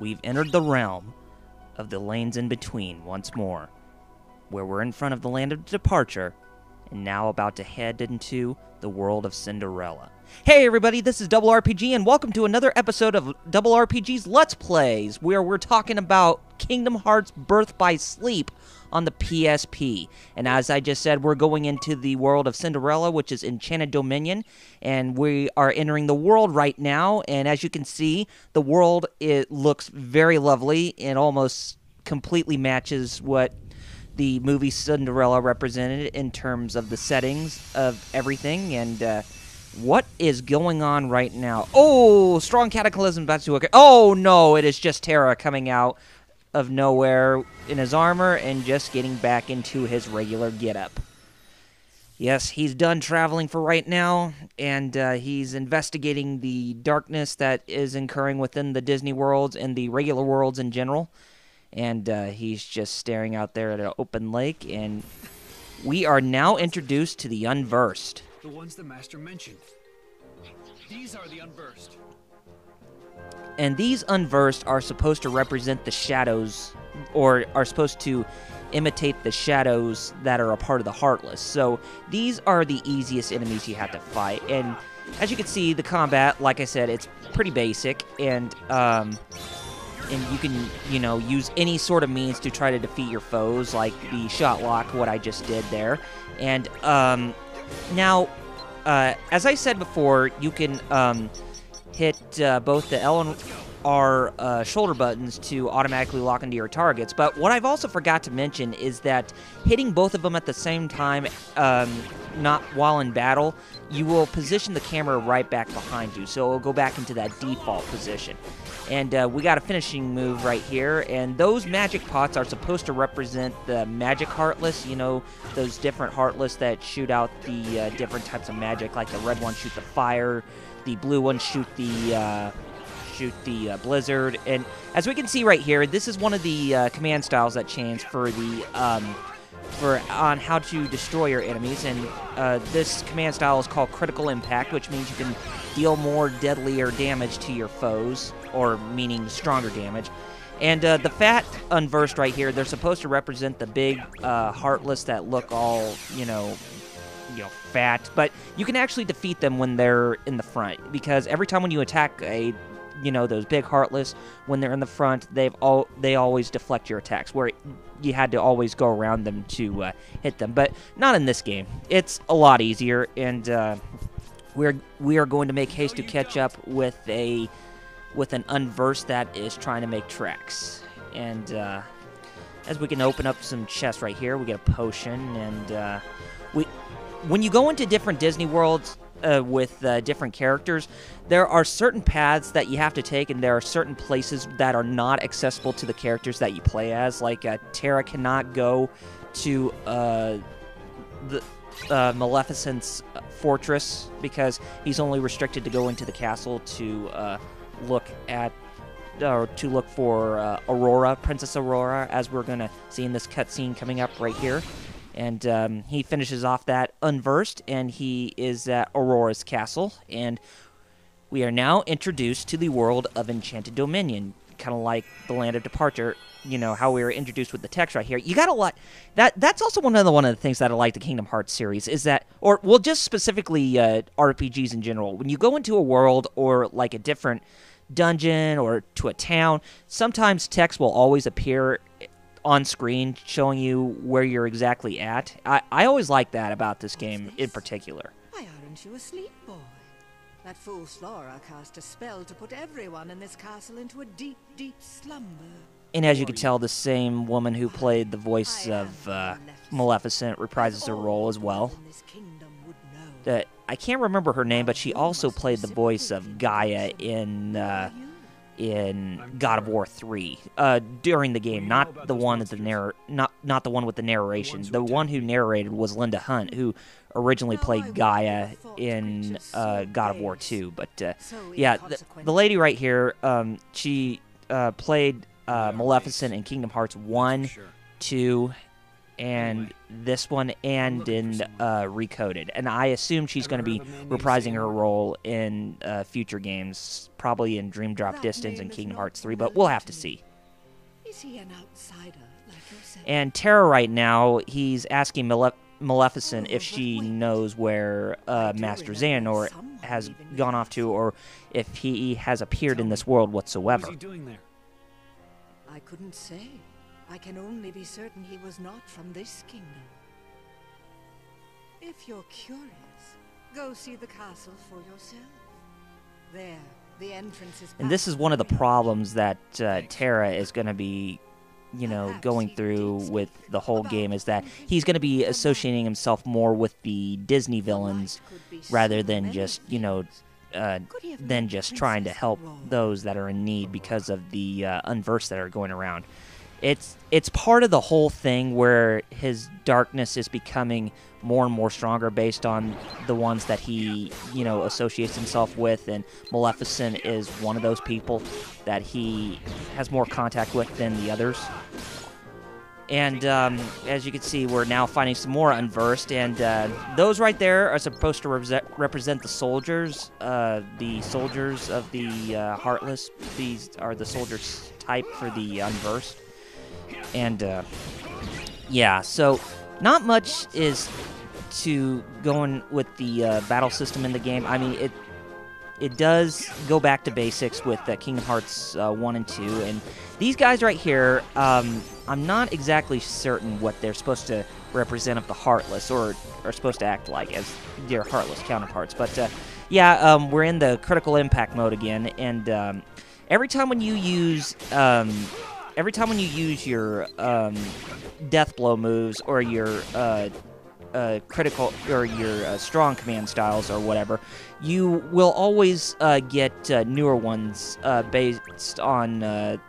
we've entered the realm of the lanes in between once more, where we're in front of the land of departure, and now about to head into the world of Cinderella. Hey everybody, this is Double RPG, and welcome to another episode of Double RPG's Let's Plays, where we're talking about Kingdom Hearts Birth by Sleep on the PSP. And as I just said, we're going into the world of Cinderella, which is Enchanted Dominion, and we are entering the world right now, and as you can see, the world, it looks very lovely. It almost completely matches what the movie Cinderella represented in terms of the settings of everything, and what is going on right now? Oh, strong cataclysm about to occur. Oh no, it is just Terra coming out of nowhere in his armor and just getting back into his regular getup. Yes, he's done traveling for right now, and he's investigating the darkness that is occurring within the Disney worlds and the regular worlds in general. And he's just staring out there at an open lake, and we are now introduced to the Unversed. The ones the Master mentioned. These are the Unversed. And these Unversed are supposed to represent the shadows, or are supposed to imitate the shadows that are a part of the Heartless. So these are the easiest enemies you have to fight. And as you can see, the combat, like I said, it's pretty basic, and you can, use any sort of means to try to defeat your foes, like the shot lock, what I just did there. And now, as I said before, you can hit both the L and R shoulder buttons to automatically lock into your targets. But what I've also forgot to mention is that hitting both of them at the same time, not while in battle, you will position the camera right back behind you, so it'll go back into that default position. And we got a finishing move right here, and those magic pots are supposed to represent the magic Heartless, those different Heartless that shoot out the different types of magic, like the red ones shoot the fire, the blue ones shoot the blizzard. And as we can see right here, this is one of the command styles that change for the on how to destroy your enemies, and this command style is called Critical Impact, which means you can deal more deadlier damage to your foes, or meaning stronger damage. And the fat Unversed right here, they're supposed to represent the big Heartless that look all, fat, but you can actually defeat them when they're in the front, because every time when you attack those big Heartless, when they're in the front, they always deflect your attacks, where you had to always go around them to hit them. But not in this game. It's a lot easier, and we are going to make haste to catch up with an Unversed that is trying to make tracks. And as we can open up some chests right here, we get a potion, and when you go into different Disney worlds with different characters, there are certain paths that you have to take, and there are certain places that are not accessible to the characters that you play as. Like Terra cannot go to the Maleficent's fortress, because he's only restricted to go into the castle to look for Aurora, Princess Aurora, as we're gonna see in this cutscene coming up right here. And he finishes off that Unversed, and he is at Aurora's castle, and we are now introduced to the world of Enchanted Dominion, kind of like the land of departure. How we were introduced with the text right here. You got a lot. That's also one of the things that I like the Kingdom Hearts series is that, just specifically RPGs in general. When you go into a world or like a different dungeon or to a town, sometimes text will always appear on screen showing you where you're exactly at. I always like that about this game in particular. Why aren't you asleep, boy? That fool Flora cast a spell to put everyone in this castle into a deep, deep slumber. And as you can tell, the same woman who played the voice of Maleficent reprises her role as well. I can't remember her name, but she also played the voice of Gaia in God of War 3 during the game, not the one with the narration. The one who narrated was Linda Hunt, who originally played Gaia in God of War 2. But yeah, the lady right here, she played Maleficent in Kingdom Hearts 1, 2, and this one, and in Recoded. And I assume she's going to be reprising her role in future games, probably in Dream Drop Distance and Kingdom Hearts 3, but we'll have to see. Is he an outsider like yourself? And Terra right now, he's asking Maleficent if she knows where Master Xehanort has gone off to, or if he has appeared in this world whatsoever. What's he doing there? I couldn't say. I can only be certain he was not from this kingdom. If you're curious, go see the castle for yourself. There, the entrance is. And this is one of the problems that Terra is going to be, you know, going through with the whole game, is that he's going to be associating himself more with the Disney villains rather than just, you know, than just trying to help those that are in need because of the unversed that are going around. It's part of the whole thing where his darkness is becoming more and more stronger based on the ones that he, you know, associates himself with, and Maleficent is one of those people that he has more contact with than the others. And as you can see, we're now finding some more unversed, and those right there are supposed to represent the soldiers of the Heartless. These are the soldiers type for the unversed. And yeah, so not much is to going with the battle system in the game. I mean, it does go back to basics with Kingdom Hearts 1 and 2, and these guys right here, I'm not exactly certain what they're supposed to represent of the Heartless, or are supposed to act like as their Heartless counterparts. But yeah, we're in the critical impact mode again, and every time when you use your death blow moves, or your critical, or your strong command styles or whatever, you will always get newer ones based on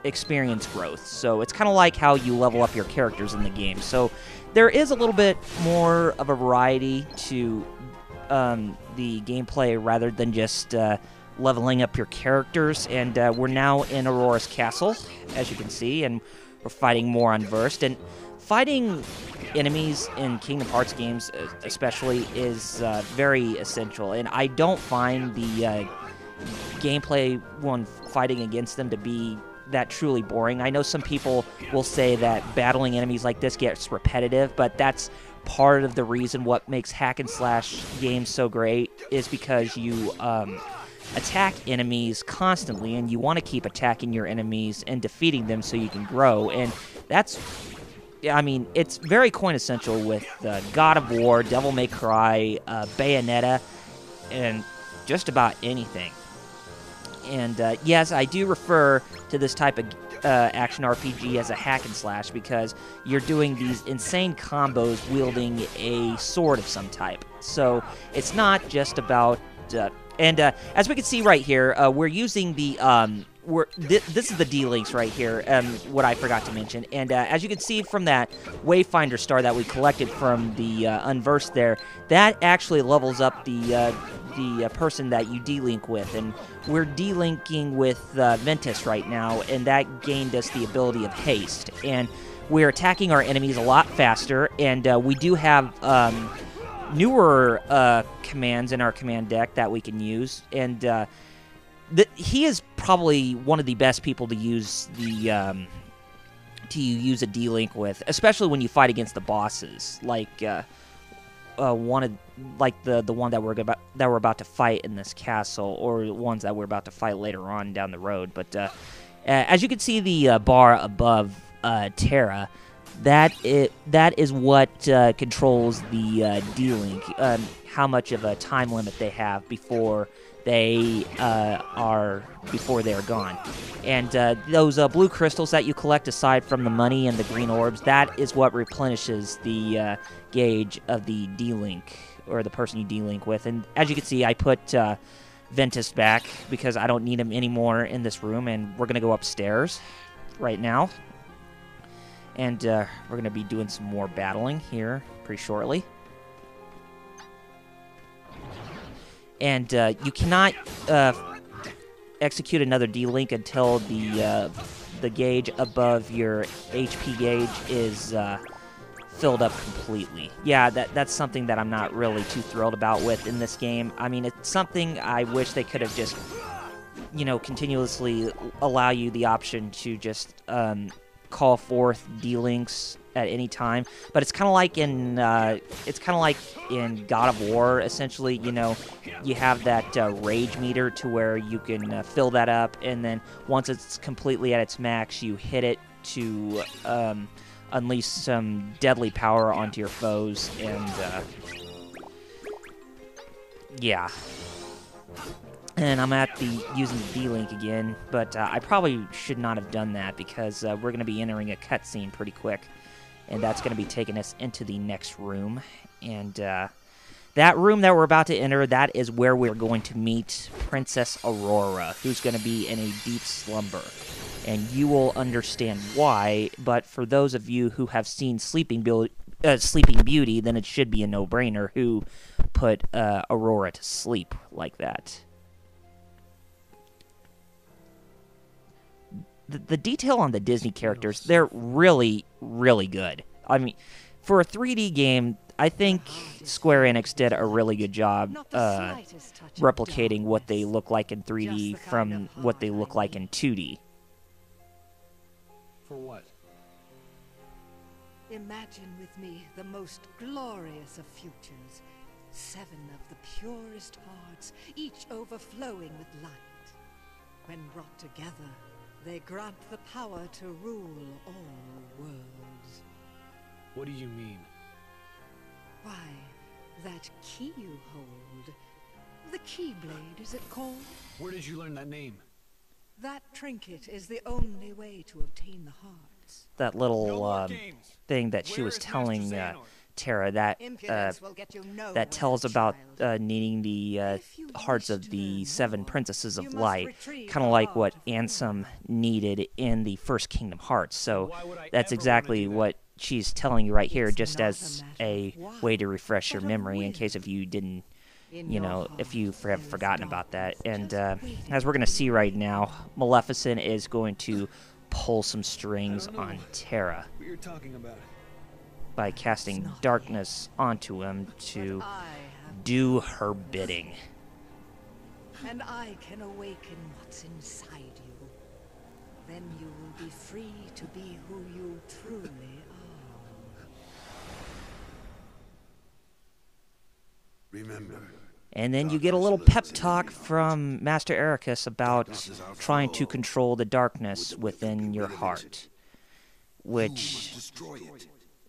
experience growth. So it's kind of like how you level up your characters in the game. So there is a little bit more of a variety to the gameplay rather than just leveling up your characters. And we're now in Aurora's castle, as you can see, and we're fighting more unversed. And fighting enemies in Kingdom Hearts games especially is very essential, and I don't find the gameplay when fighting against them to be that truly boring. I know some people will say that battling enemies like this gets repetitive, but that's part of the reason what makes hack and slash games so great, is because you attack enemies constantly, and you want to keep attacking your enemies and defeating them so you can grow. And that's, I mean, it's very quintessential with God of War, Devil May Cry, Bayonetta, and just about anything. And yes, I do refer to this type of action RPG as a hack and slash, because you're doing these insane combos wielding a sword of some type. So it's not just about... as we can see right here, we're using the... this is the D-Links right here, what I forgot to mention. And as you can see from that Wayfinder star that we collected from the Unversed there, that actually levels up the person that you D-Link with. And we're D-Linking with Ventus right now, and that gained us the ability of Haste. And we're attacking our enemies a lot faster, and we do have newer commands in our command deck that we can use. And he is probably one of the best people to use the use a D-Link with, especially when you fight against the bosses, like the one that we're about to fight in this castle, or the ones that we're about to fight later on down the road. But as you can see, the bar above Terra, that is what controls the D-Link, how much of a time limit they have before they are gone. And those blue crystals that you collect, aside from the money and the green orbs, that is what replenishes the gauge of the D-Link, or the person you D-Link with. And as you can see, I put Ventus back because I don't need him anymore in this room, and we're going to go upstairs right now. And we're going to be doing some more battling here pretty shortly. And you cannot execute another D-Link until the gauge above your HP gauge is filled up completely. Yeah, that's something that I'm not really too thrilled about with in this game. I mean, it's something I wish they could have just, you know, continuously allow you the option to just call forth D-Links at any time. But it's kind of like in God of War, essentially. You know, you have that rage meter to where you can fill that up, and then once it's completely at its max, you hit it to unleash some deadly power onto your foes, and yeah. And I'm using the D-Link again, but I probably should not have done that because we're going to be entering a cutscene pretty quick, and that's going to be taking us into the next room. And that room that we're about to enter, that is where we're going to meet Princess Aurora, who's going to be in a deep slumber. And you will understand why, but for those of you who have seen Sleeping Beauty, then it should be a no-brainer who put Aurora to sleep like that. The detail on the Disney characters, they're really, really good. I mean, for a 3D game, I think Square Enix did a really good job replicating what they look like in 3D from what they look like in 2D. For what? Imagine with me the most glorious of futures. 7 of the purest hearts, each overflowing with light. When brought together, they grant the power to rule all worlds. What do you mean? Why, that key you hold. The Keyblade, is it called? Where did you learn that name? That trinket is the only way to obtain the hearts. That little thing that she was telling Terra, that tells about needing the hearts of the 7 princesses of light, kind of like what Ansem needed in the first Kingdom Hearts. So that's exactly what she's telling you right here, just as a way to refresh your memory in case if you didn't, you know, if you have forgotten about that. And as we're going to see right now, Maleficent is going to pull some strings on Terra What you're talking about? by casting darkness onto him to do her bidding. And I can awaken what's inside you. Then you will be free to be who you truly are. Remember. And then you get a little pep talk from Master Ericus about trying to control the darkness within your heart, which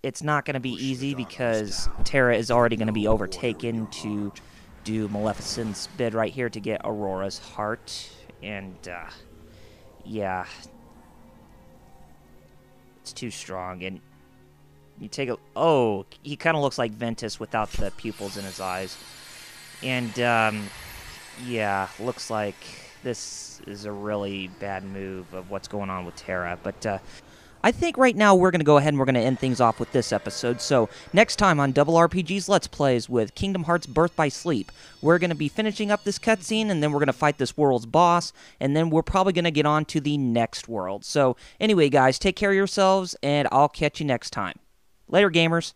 it's not going to be easy because Terra is already going to be overtaken to do Maleficent's bid right here to get Aurora's heart. And, yeah, it's too strong. And you take a... Oh, he kind of looks like Ventus without the pupils in his eyes. And, yeah, looks like this is a really bad move of what's going on with Terra. But I think right now we're going to go ahead and we're going to end things off with this episode. So next time on Double RPG's Let's Plays with Kingdom Hearts Birth by Sleep, we're going to be finishing up this cutscene, and then we're going to fight this world's boss, and then we're probably going to get on to the next world. So anyway, guys, take care of yourselves, and I'll catch you next time. Later, gamers.